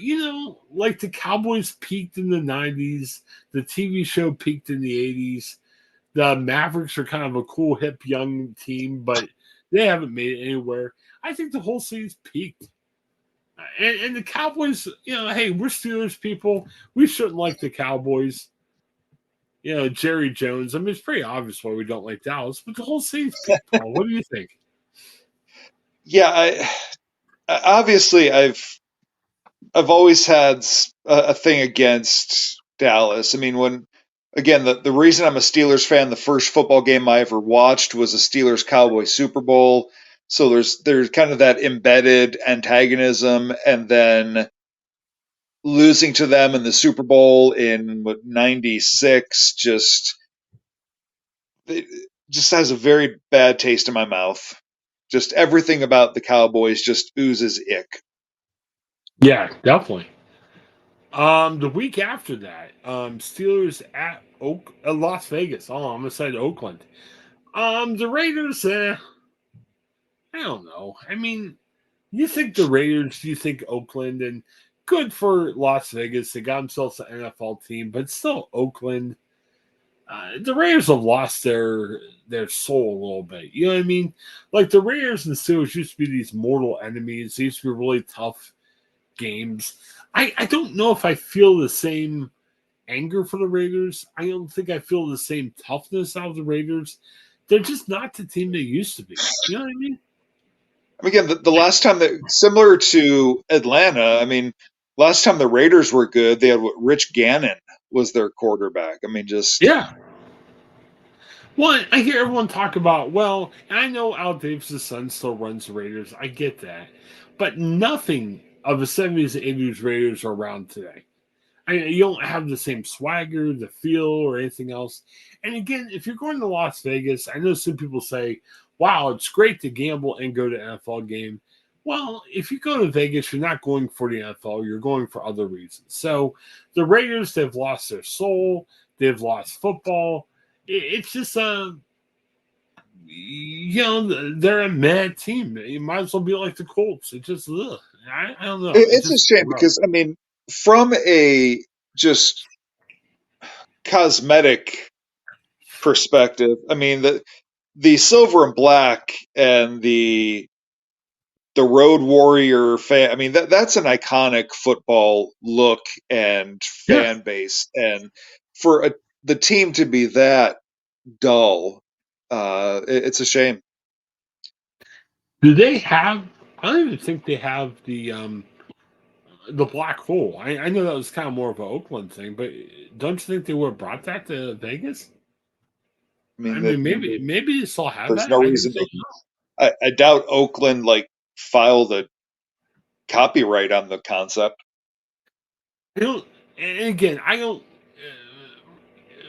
like the Cowboys peaked in the 90s, the TV show peaked in the 80s. The Mavericks are kind of a cool, hip, young team, but they haven't made it anywhere. I think the whole city's peaked. And the Cowboys, hey, we're Steelers people. We shouldn't like the Cowboys. Jerry Jones. I mean, it's pretty obvious why we don't like Dallas, but the whole city's peaked, Paul. What do you think? Yeah, obviously I've always had a thing against Dallas. I mean, the reason I'm a Steelers fan, the first football game I ever watched was a Steelers Cowboys Super Bowl. So there's kind of that embedded antagonism, and then losing to them in the Super Bowl in '96 it just has a very bad taste in my mouth. Just everything about the Cowboys just oozes ick. Yeah, definitely. The week after that, Steelers at Las Vegas. Oh, I'm gonna say Oakland. The Raiders. I don't know. I mean, you think the Raiders, you think Oakland, and good for Las Vegas. They got themselves an NFL team, but still Oakland. The Raiders have lost their soul a little bit. You know what I mean? Like the Raiders and Steelers used to be these mortal enemies. They used to be really tough games. I don't know if I feel the same anger for the Raiders. I don't think I feel the same toughness out of the Raiders. They're just not the team they used to be. You know what I mean? Again, the last time that similar to Atlanta, I mean, last time the Raiders were good, they had Rich Gannon was their quarterback. I mean, just Yeah. Well, I hear everyone talk about, well, I know Al Davis' son still runs the Raiders. I get that. But nothing of the 70s and 80s Raiders are around today. You don't have the same swagger, the feel, or anything else. And again, if you're going to Las Vegas, I know some people say, wow, it's great to gamble and go to an NFL game. Well, if you go to Vegas, you're not going for the NFL, you're going for other reasons. So the Raiders, they've lost their soul, they've lost football. It's just they're a mad team. You might as well be like the Colts. It just, I don't know. It's it's a just shame rough. because I mean, from a just cosmetic perspective, I mean the silver and black and the Road Warrior fan. I mean that's an iconic football look and Yeah. fan base, and for the team to be that dull, it's a shame. Do they have? I don't even think they have the black hole. I know that was kind of more of an Oakland thing, but don't you think they would have brought that to Vegas? I I mean that mean, maybe they still have there's that. no I reason just don't know. I doubt Oakland like filed a copyright on the concept. I don't. And again, I don't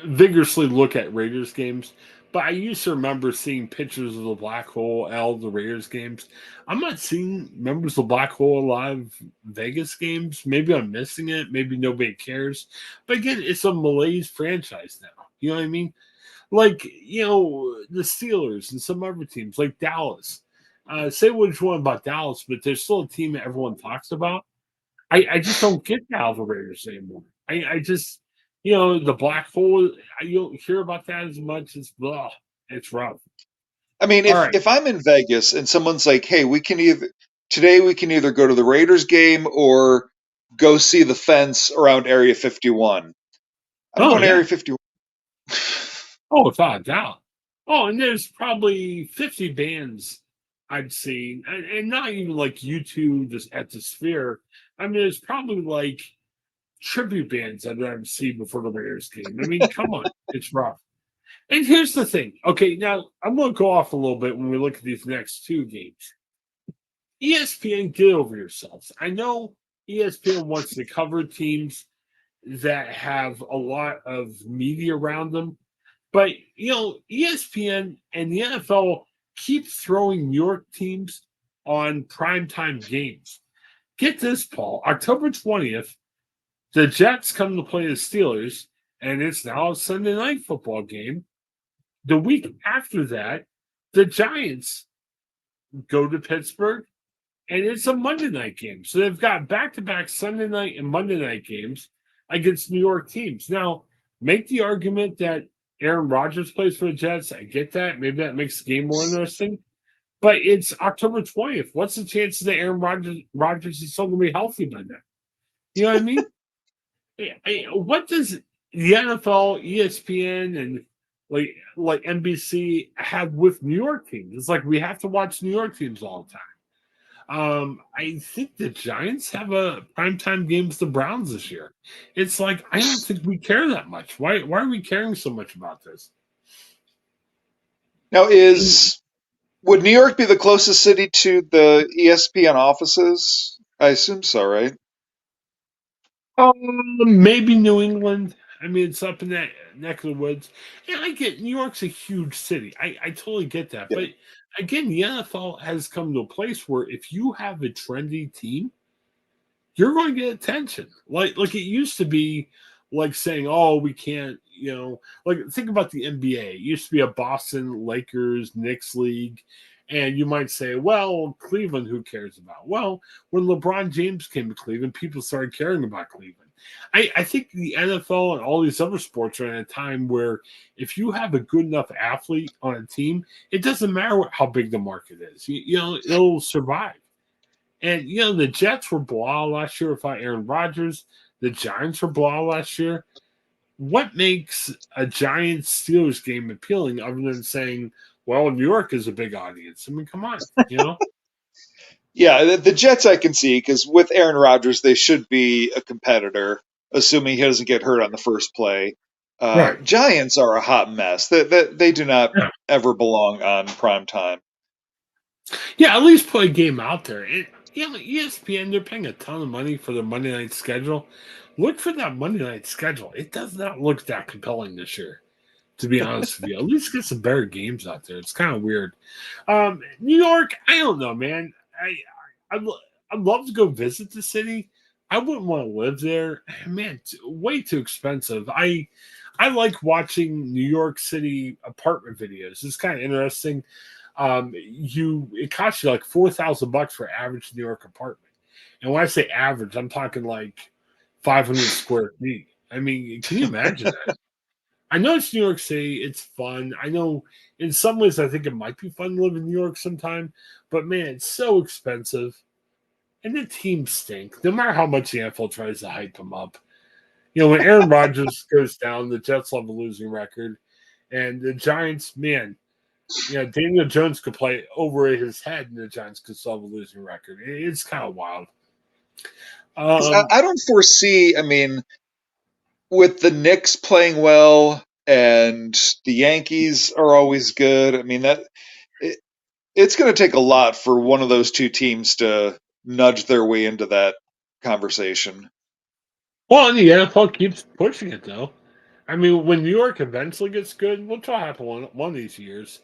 vigorously look at Raiders games, but I used to remember seeing pictures of the black hole at all the Raiders games. I'm not seeing members of the black hole live Vegas games. Maybe I'm missing it. Maybe nobody cares. But again, it's a malaise franchise now. You know what I mean? Like, the Steelers and some other teams, like Dallas. Say what you want about Dallas, but there's still a team that everyone talks about. I just don't get the Alva Raiders anymore. I just, the black hole, you don't hear about that as much. It's, blah, it's rough. I mean, All if right. if I'm in Vegas and someone's like, "Hey, we can either go to the Raiders game or go see the fence around Area 51." I'm Oh, going to yeah. Area 51. Oh, without a doubt. Oh, and there's probably 50 bands I've seen, and not even like U2 just at the Sphere. I mean, there's probably like tribute bands I've ever seen before the Raiders game. I mean, come on, it's rough. And here's the thing. Okay, now I'm going to go off a little bit when we look at these next two games. ESPN, get over yourselves. I know ESPN wants to cover teams that have a lot of media around them, but ESPN and the NFL keep throwing New York teams on primetime games. Get this, Paul. October 20th, the Jets come to play the Steelers, and it's now a Sunday night football game. The week after that, the Giants go to Pittsburgh, and it's a Monday night game. So they've got back to back Sunday night and Monday night games against New York teams. Now, make the argument that Aaron Rodgers plays for the Jets. I get that. Maybe that makes the game more interesting. But it's October 20th. What's the chances that Aaron Rodgers is still going to be healthy by then? You know what I mean? What does the NFL, ESPN, and like NBC have with New York teams? It's like we have to watch New York teams all the time. I think the Giants have a primetime game with the Browns this year. It's like I don't think we care that much. Why are we caring so much about this? Now, is would New York be the closest city to the ESPN offices? I assume so, right? Maybe New England. I mean, it's up in that neck of the woods. And I get New York's a huge city. I totally get that. Yeah. But again, the NFL has come to a place where if you have a trendy team, you're going to get attention. Like it used to be like saying, "Oh, we can't," like think about the NBA. It used to be a Boston Lakers Knicks league, and you might say, "Well, Cleveland, who cares about?" Well, when LeBron James came to Cleveland, people started caring about Cleveland. I think the NFL and all these other sports are in a time where if you have a good enough athlete on a team, it doesn't matter how big the market is. It'll survive. And the Jets were blah last year without Aaron Rodgers. The Giants were blah last year. What makes a Giants Steelers game appealing other than saying, well, New York is a big audience? I mean, come on. Yeah, the Jets I can see because with Aaron Rodgers, they should be a competitor, assuming he doesn't get hurt on the first play. Right. Giants are a hot mess. They do not Yeah. ever belong on prime time. Yeah, at least put a game out there. ESPN, they're paying a ton of money for their Monday night schedule. Look for that Monday night schedule. It does not look that compelling this year, to be honest with you. At least get some better games out there. It's kind of weird. New York, I don't know, man. I'd, I'd love to go visit the city. I wouldn't want to live there. Man, it's way too expensive. I like watching New York City apartment videos. It's kind of interesting. It costs you like $4,000 for average New York apartment. And when I say average, I'm talking like 500 square feet. I mean, can you imagine that? I know it's New York City. It's fun. I know in some ways I think it might be fun to live in New York sometime, but man, it's so expensive. And the teams stink. No matter how much the NFL tries to hype them up. When Aaron Rodgers goes down, the Jets will have a losing record. And the Giants, man, Daniel Jones could play over his head and the Giants could still have a losing record. It's kind of wild. Because Um, I don't foresee. I mean, with the Knicks playing well and the Yankees are always good. I mean it, it's going to take a lot for one of those two teams to nudge their way into that conversation. well, and the NFL keeps pushing it, though. I mean, when New York eventually gets good, which will happen one of these years,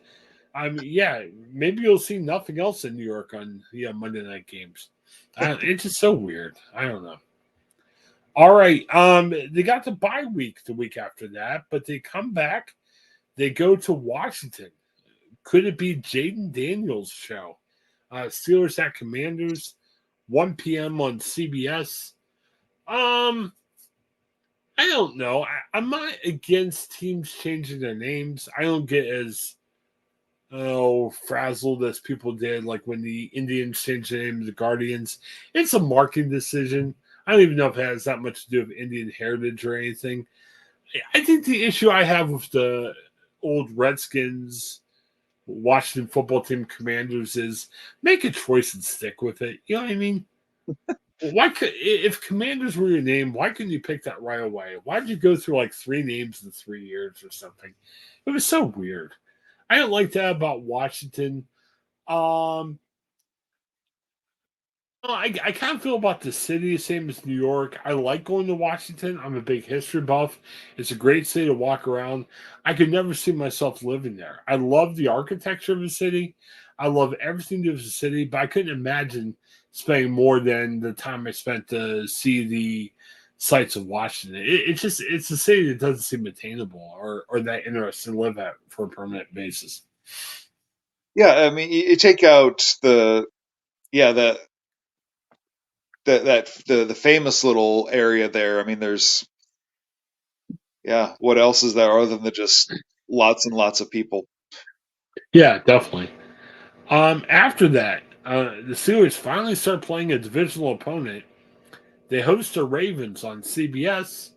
I mean, yeah, maybe you'll see nothing else in New York on Monday night games. It's just so weird. I don't know. All right, they got the bye week the week after that, but they come back. They go to Washington. Could it be Jaden Daniels' show? Steelers at Commanders, 1 p.m. on CBS. Um, I don't know. I'm not against teams changing their names. I don't get as frazzled as people did, like when the Indians changed the name to the Guardians. It's a marketing decision. I don't even know if it has that much to do with Indian heritage or anything. I think the issue I have with the old Redskins, Washington football team Commanders is make a choice and stick with it. You know what I mean? Why could if Commanders were your name, why couldn't you pick that right away? Why did you go through like 3 names in 3 years or something? It was so weird. I don't like that about Washington. Um, I kind of feel about the city the same as New York. I like going to Washington. I'm a big history buff. It's a great city to walk around. I could never see myself living there. I love the architecture of the city. I love everything to do with the city, but I couldn't imagine spending more than the time I spent to see the sights of Washington. It's a city that doesn't seem attainable or that interesting to live at for a permanent basis. Yeah, I mean, you take out the yeah the famous little area there. I mean, there's what else is there other than just lots and lots of people? Yeah, definitely. After that, the Steelers finally start playing a divisional opponent. They host the Ravens on CBS.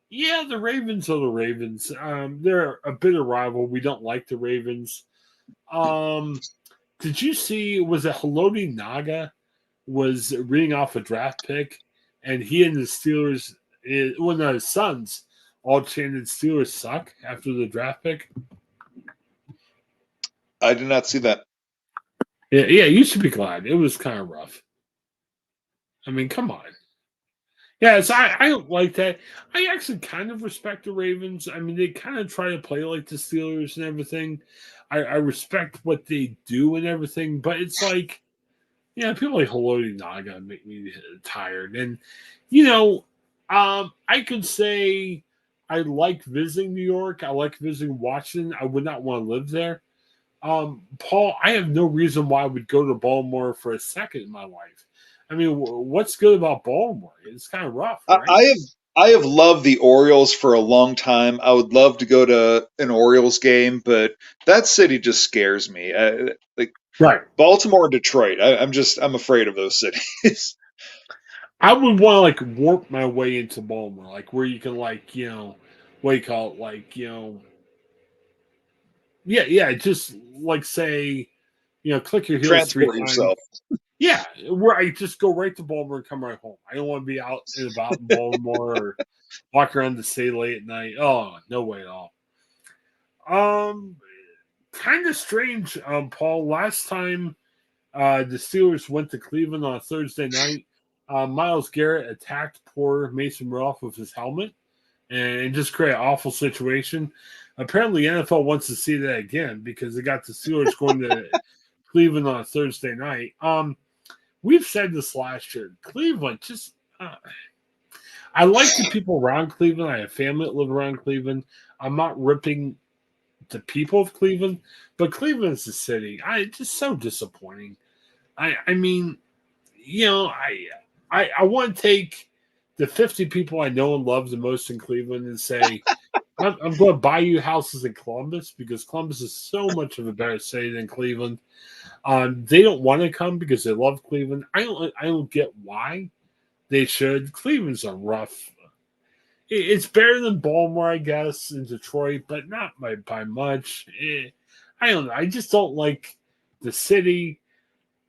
Yeah, the Ravens are the Ravens. They're a bitter rival. We don't like the Ravens. Um, Did you see? Was it Haloti Naga was reading off a draft pick, and he and the Steelers, well, no, his sons, all chanted Steelers suck after the draft pick. I did not see that. Yeah, you should be glad. It was kind of rough. I mean, come on. Yeah, so I don't like that. I actually kind of respect the Ravens. I mean, they kind of try to play like the Steelers and everything. I respect what they do and everything, but it's like, yeah, people like Haloti Naga make me tired. And, you know, I could say I like visiting New York. I like visiting Washington. I would not want to live there. Paul, I have no reason why I would go to Baltimore for a second in my life. I mean, what's good about Baltimore? It's kind of rough, I, right? I have I have loved the Orioles for a long time. I would love to go to an Orioles game, but that city just scares me. Like Right. Baltimore and Detroit, I'm afraid of those cities. I would want to like warp my way into Baltimore, like where you can like what do you call it, like yeah, just like say click your heels three Transport times. yourself. Yeah, where I just go right to Baltimore and come right home. I don't want to be out and about in Baltimore or walk around the city late at night. Oh, no way at all. Um, Kind of strange, Paul. Last time the Steelers went to Cleveland on a Thursday night, Miles Garrett attacked poor Mason Rudolph with his helmet and just create an awful situation. Apparently, NFL wants to see that again because they got the Steelers going to Cleveland on a Thursday night. We've said this last year. Cleveland just. I like the people around Cleveland. I have family that live around Cleveland. I'm not ripping the people of Cleveland, but Cleveland is the city. It's just so disappointing. I mean, I want to take the 50 people I know and love the most in Cleveland and say, I'm going to buy you houses in Columbus because Columbus is so much of a better city than Cleveland. They don't want to come because they love Cleveland. I don't get why they should. Cleveland's a rough. It's better than Baltimore, I guess, and Detroit, but not by much. I don't know. I just don't like the city.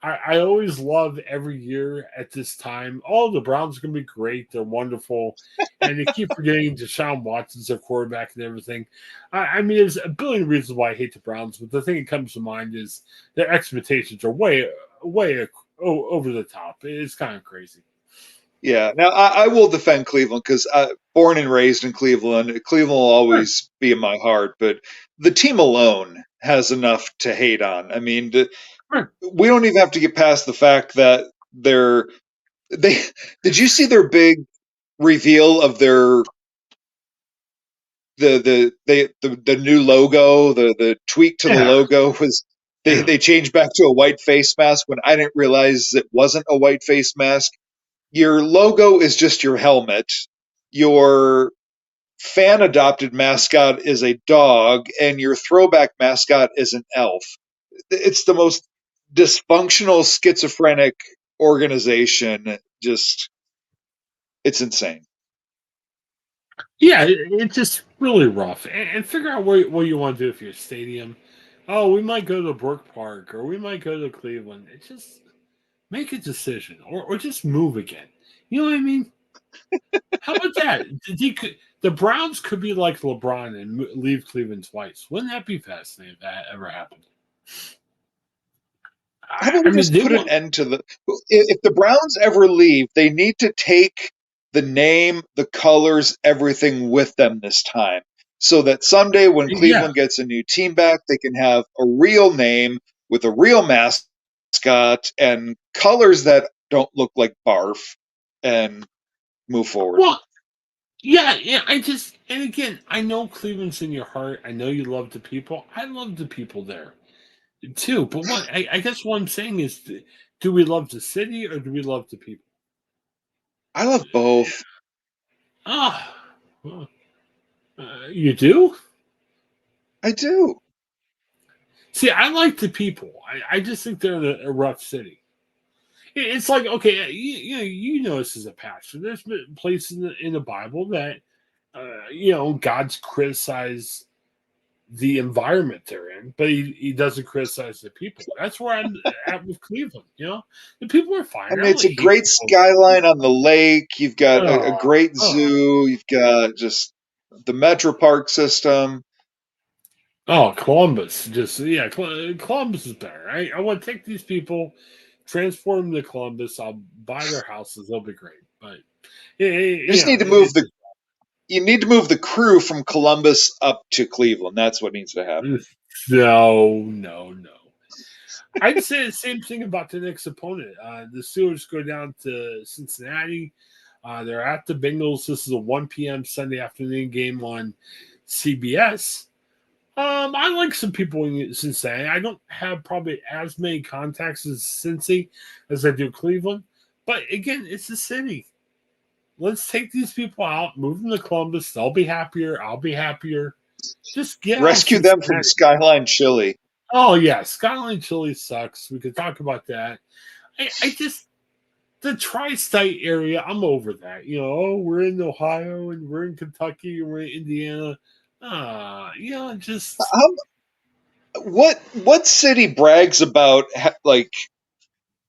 I always love every year at this time. Oh, the Browns are going to be great. They're wonderful. And they keep forgetting Deshaun Watson's their quarterback and everything. I mean, there's a billion reasons why I hate the Browns, but the thing that comes to mind is their expectations are way over the top. It's kind of crazy. Yeah. Now I will defend Cleveland because born and raised in Cleveland, Cleveland will Sure, always be in my heart. But the team alone has enough to hate on. I mean, sure. we don't even have to get past the fact that they. Did you see their big reveal of their the new logo, the tweak to the Yeah, logo was yeah. they changed back to a white face mask when I didn't realize it wasn't a white face mask. Your logo is just your helmet. Your fan adopted mascot is a dog, and your throwback mascot is an elf. It's the most dysfunctional, schizophrenic organization. Just, it's insane. Yeah, it's just really rough. And figure out what you want to do for your stadium. Oh, we might go to Brook Park or we might go to Cleveland. It's just make a decision or just move again. You know what I mean? How about that? The Browns could be like LeBron and leave Cleveland twice. Wouldn't that be fascinating if that ever happened? How about I we mean, just they put an want. end to the? If the Browns ever leave, they need to take the name, the colors, everything with them this time, so that someday when Yeah. Cleveland gets a new team back, they can have a real name with a real mascot and colors that don't look like barf, and move forward. Well, yeah. I just and again, I know Cleveland's in your heart. I know you love the people. I love the people there too. But I guess what I'm saying is, do we love the city or do we love the people? I love both. Ah, well, you do. I do. See, I like the people. I just think they're in a rough city. It's like okay, you know this is a pastor. There's been places in the Bible that God's criticized the environment they're in, but he doesn't criticize the people. That's where I'm at with Cleveland. The people are I fine. I mean, don't it's a hate great people. skyline on the lake. You've got a Oh, great oh, zoo. You've got just the Metro Park system. oh, Columbus. Just yeah, Columbus is better. I want to take these people, transport them to Columbus. I'll buy their houses. They'll be great. But You just need to move the you need to move the crew from Columbus up to Cleveland. That's what needs to happen. no, no, no. I'd say the same thing about the next opponent. The Steelers go down to Cincinnati. They're at the Bengals. This is a 1 p.m. Sunday afternoon game on CBS. I like some people in Cincinnati. I don't have probably as many contacts as Cincy as I do Cleveland. But again, it's a city. Let's take these people out, move them to Columbus. They'll be happier. I'll be happier. Just get out of Rescue them from Cincinnati. Skyline Chili. Oh yeah, Skyline Chili sucks. We could talk about that. I just the tri-state area. I'm over that. We're in Ohio and we're in Kentucky and we're in Indiana. Just What city brags about like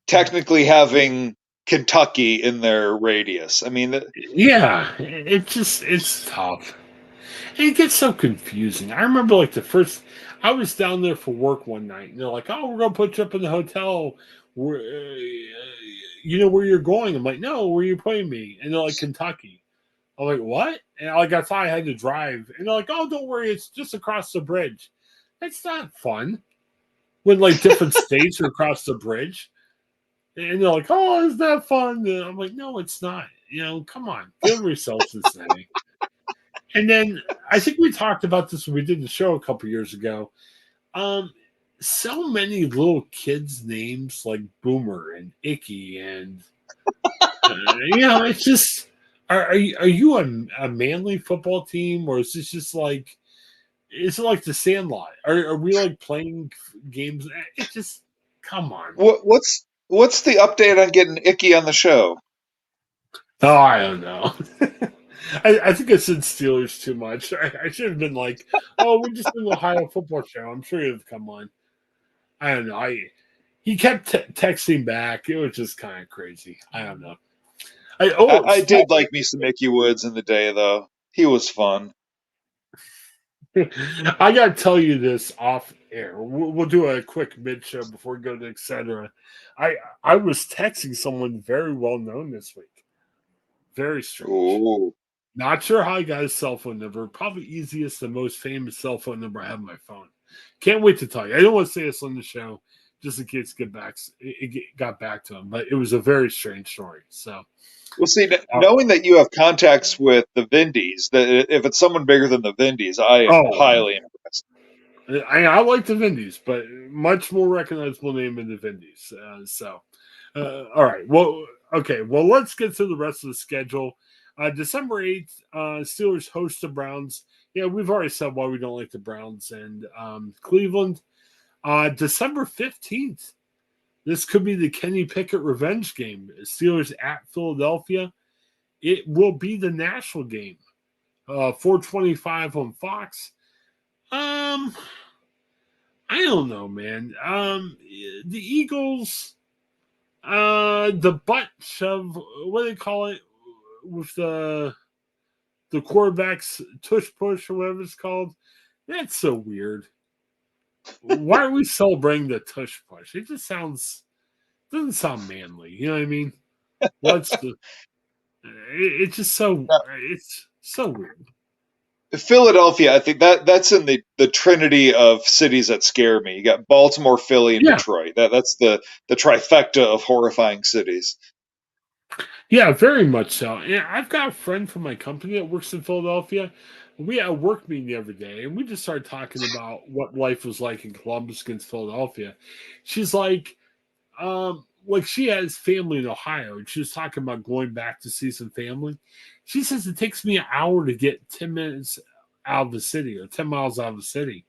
technically having Kentucky in their radius? I mean, yeah. It's tough. And it gets so confusing. I remember like the first. I was down there for work one night, and they're like, "Oh, we're gonna put you up in the hotel. Where, you know where you're going?" I'm like, "No, where are you putting me?" And they're like, "Kentucky." I'm like, "What?" And I thought I had to drive, and they're like, "Oh, don't worry, it's just across the bridge." That's not fun when like different states are across the bridge, and they're like, "Oh, is that fun?" And I'm like, "No, it's not." Come on, get over yourself, Cincinnati. And then I think we talked about this when we did the show a couple years ago. Um, so many little kids' names like Boomer and Icky, and it's just are you a manly football team, or is this just like is it like the Sandlot? Are we like playing games? It just come on. what's the update on getting Icky on the show? Oh, I don't know. I think I said Steelers too much. I should have been like, "Oh, we're just an Ohio football show." I'm sure he'd have come on. I don't know. He kept texting back. It was just kind of crazy. I don't know. I did like me some Icky Woods in the day, though. He was fun. I got to tell you this off air. We'll do a quick mid show before we go to etc. I was texting someone very well known this week. Very strange. Ooh. Not sure how I got his cell phone number. Probably easiest and most famous cell phone number I have on my phone. Can't wait to tell you. I don't want to say this on the show just in case it got back to him, but it was a very strange story. So, Well, see, uh, knowing that you have contacts with the Vindies, that if it's someone bigger than the Vindies, I am oh, highly impressed. I like the Vindies, but much more recognizable name in the Vindies. All right. Well, okay. Well, let's get to the rest of the schedule. December 8th, Steelers host the Browns. Yeah, we've already said why we don't like the Browns and Cleveland. December 15th, this could be the Kenny Pickett revenge game. Steelers at Philadelphia. It will be the national game. 4:25 on Fox. Um, I don't know, man. The Eagles, the butt shove, what do they call it with the quarterback's tush push or whatever it's called? That's so weird. Why are we celebrating the tush push? It just doesn't sound manly. You know what I mean? What's the? It's just so Now, it's so weird. Philadelphia, I think that's in the trinity of cities that scare me. You got Baltimore, Philly, and Yeah, Detroit. That's the trifecta of horrifying cities. yeah, very much so. Yeah, I've got a friend from my company that works in Philadelphia. We had a work meeting the other day, and we just started talking about what life was like in Columbus against Philadelphia. She's like she has family in Ohio, and she was talking about going back to see some family. She says it takes me an hour to get 10 minutes out of the city or 10 miles out of the city.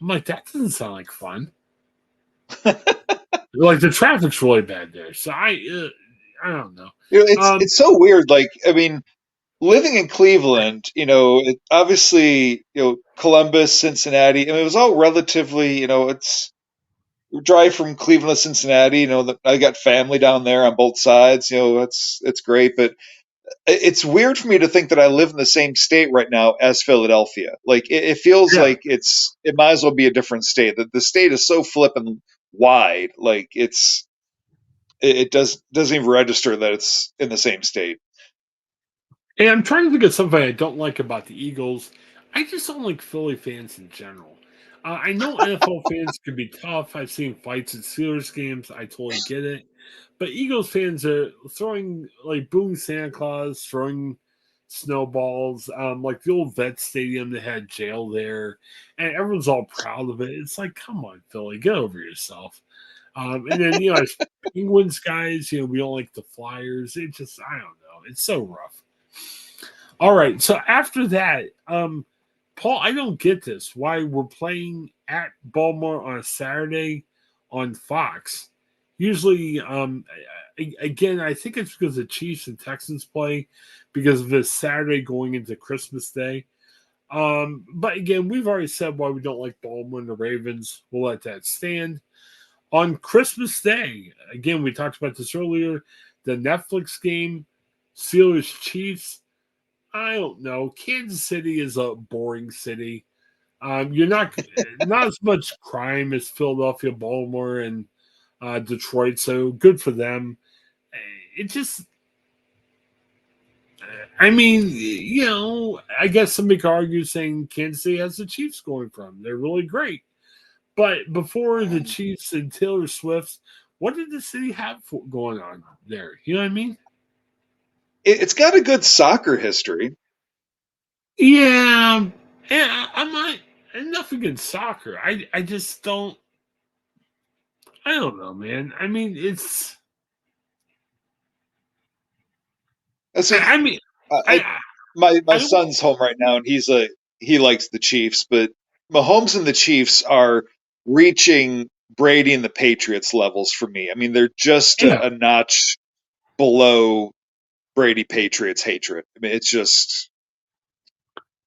I'm like, that doesn't sound like fun. Like the traffic's really bad there, so I don't know. It's Um, it's so weird. Like, I mean, living in Cleveland, obviously, Columbus, Cincinnati. I mean, it was all relatively, it's drive from Cleveland to Cincinnati. I got family down there on both sides. It's great, but it's weird for me to think that I live in the same state right now as Philadelphia. Like it feels Yeah. like it might as well be a different state. That the state is so flippin' wide. Like it doesn't even register that it's in the same state. And I'm trying to think of something I don't like about the Eagles. I just don't like Philly fans in general. I know NFL fans can be tough. I've seen fights at Steelers games. I totally get it. But Eagles fans are throwing, like, booing Santa Claus, throwing snowballs, like the old vet stadium that had jail there, and everyone's all proud of it. It's like, come on, Philly, get over yourself. And then, as Penguins guys, we don't like the Flyers. It just, I don't know. It's so rough. All right. So after that, Paul, I don't get this. Why we're playing at Baltimore on a Saturday on Fox? Usually, again, I think it's because the Chiefs and Texans play because of this Saturday going into Christmas Day. But again, we've already said why we don't like Baltimore and the Ravens. We'll let that stand. On Christmas Day, again, we talked about this earlier. The Netflix game, Steelers Chiefs. I don't know. Kansas City is a boring city. You're not as much crime as Philadelphia, Baltimore, and Detroit. So good for them. It just, I mean, I guess somebody could argue saying Kansas City has the Chiefs going for them. They're really great. But before the Chiefs and Taylor Swift, what did the city have going on there? You know what I mean? It's got a good soccer history. Yeah, yeah. I'm not enough against soccer. I just don't. I don't know, man. I mean, it's. I see. I mean, I, I. my I. son's home right now, and he likes the Chiefs, but Mahomes and the Chiefs are reaching Brady and the Patriots levels for me. I mean, they're just Yeah, a notch below Brady Patriots hatred. I mean, it's just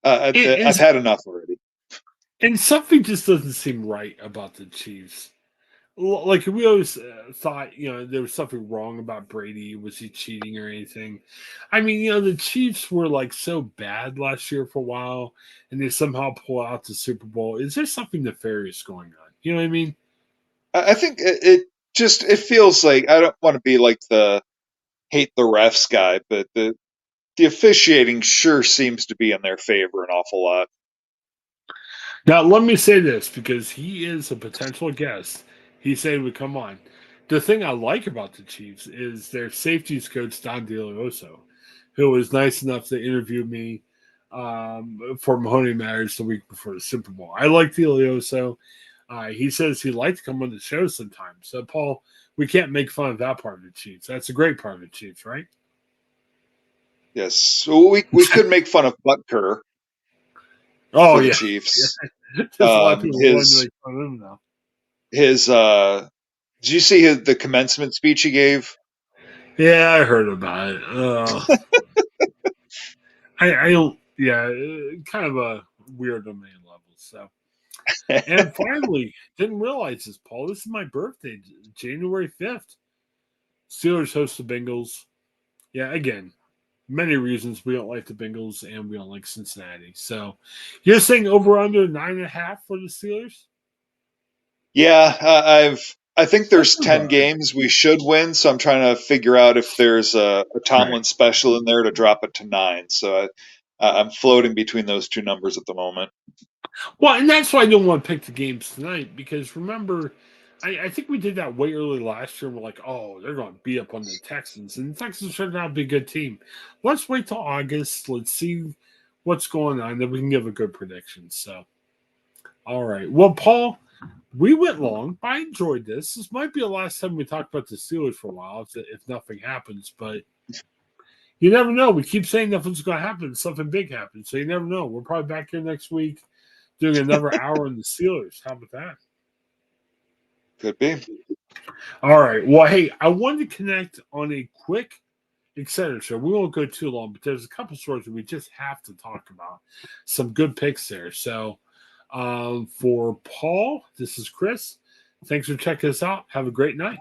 I've and had enough already. and something just doesn't seem right about the Chiefs. Like we always thought, there was something wrong about Brady. Was he cheating or anything? I mean, the Chiefs were like so bad last year for a while, and they somehow pull out the Super Bowl. Is there something nefarious going on? You know what I mean? I think it feels like I don't want to be like the hate the refs guy, but the officiating sure seems to be in their favor an awful lot. Now, let me say this because he is a potential guest. He said he would come on. The thing I like about the Chiefs is their safeties coach, Don DeLioso, who was nice enough to interview me for Mahoney Matters the week before the Super Bowl. I like DeLioso. He says he'd like to come on the show sometime. So, Paul, we can't make fun of that part of the Chiefs. That's a great part of the Chiefs, right? Yes, so we could make fun of Butker Oh, for the yeah. Chiefs. There's a lot of people willing to His make fun of him now. his did you see the commencement speech he gave? Yeah, I heard about it. I don't. Yeah, kind of a weird on main level. So, and finally, didn't realize this, Paul. This is my birthday, January 5th. Steelers host the Bengals. Yeah, again, many reasons we don't like the Bengals and we don't like Cincinnati. So, you're saying over under 9.5 for the Steelers? Yeah, I think That's there's about 10 right. games we should win, so I'm trying to figure out if there's a Right. Tomlin special in there to drop it to 9. So I'm floating between those two numbers at the moment. Well, and that's why I don't want to pick the games tonight because remember, I think we did that way early last year. We're like, oh, they're going to beat up on the Texans, and the Texans turned out to be a good team. Let's wait till August. Let's see what's going on. Then we can give a good prediction. So, all right. Well, Paul, we went long. I enjoyed this. This might be the last time we talk about the Steelers for a while, if nothing happens. But you never know. We keep saying nothing's going to happen. Something big happens. So you never know. We're probably back here next week doing another hour on the Steelers. How about that? Could be. All right. Well, hey, I wanted to connect on a quick etc. So we won't go too long, but there's a couple stories that we just have to talk about. Some good picks there. So for Paul, this is Chris. Thanks for checking us out. Have a great night.